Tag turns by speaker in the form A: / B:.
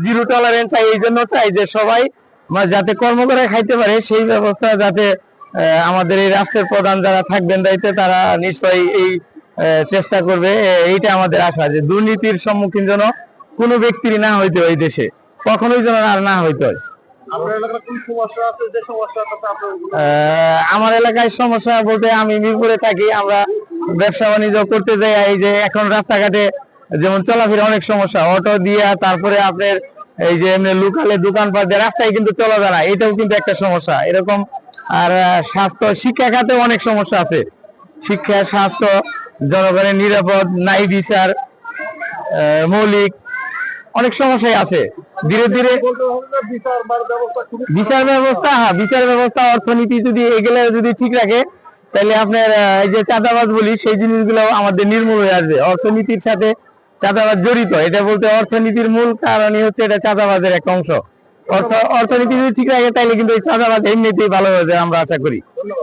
A: Zero tolerance চাই, এই জন্য চাই যে সবাই যাতে কর্ম করে খাইতে পারে সেই ব্যবস্থা যাতে আমাদের এই রাষ্ট্রের প্রধান যারা থাকবেন দায়িত্বে তারা নিশ্চয়ই এই চেষ্টা করবে। এইটা আমাদের আশা যে দুর্নীতির সম্মুখীন যেন কোনো ব্যক্তির না হইতে হয়, দেশে কখনোই যেন আর না হইতে হয়। আমার এলাকায় সমস্যা বলতে আমি মিরপুরে থাকি, আমরা ব্যবসা বাণিজ্য করতে যাই, এই যে এখন রাস্তাঘাটে যেমন চলাফেরা অনেক সমস্যা, অটো দিয়া, তারপরে আপনার এই যে এমনি লোকালে দোকানপাট দিয়ে রাস্তায় কিন্তু চলা যায় না, এটাও কিন্তু একটা সমস্যা এরকম। আর স্বাস্থ্য শিক্ষা খাতে অনেক সমস্যা আছে, শিক্ষা স্বাস্থ্য জনগণের নিরাপদ নাই বিচার, মৌলিক অনেক সমস্যাই আছে। ধীরে ধীরে বিচার ব্যবস্থা অর্থনীতি যদি এগুলো যদি ঠিক রাখে তাহলে আপনার এই যে চাঁদাবাজ বলি সেই জিনিসগুলো আমাদের নির্মূল হয়ে আসবে। অর্থনীতির সাথে চাঁদাবাজ জড়িত, এটা বলতে অর্থনীতির মূল কারণই হচ্ছে এটা চাঁদাবাজের একটা অংশ। অর্থনীতি যদি ঠিক রাখে তাহলে কিন্তু এই চাঁদাবাজ এমনিতেই ভালো হয়ে যায় আমরা আশা করি।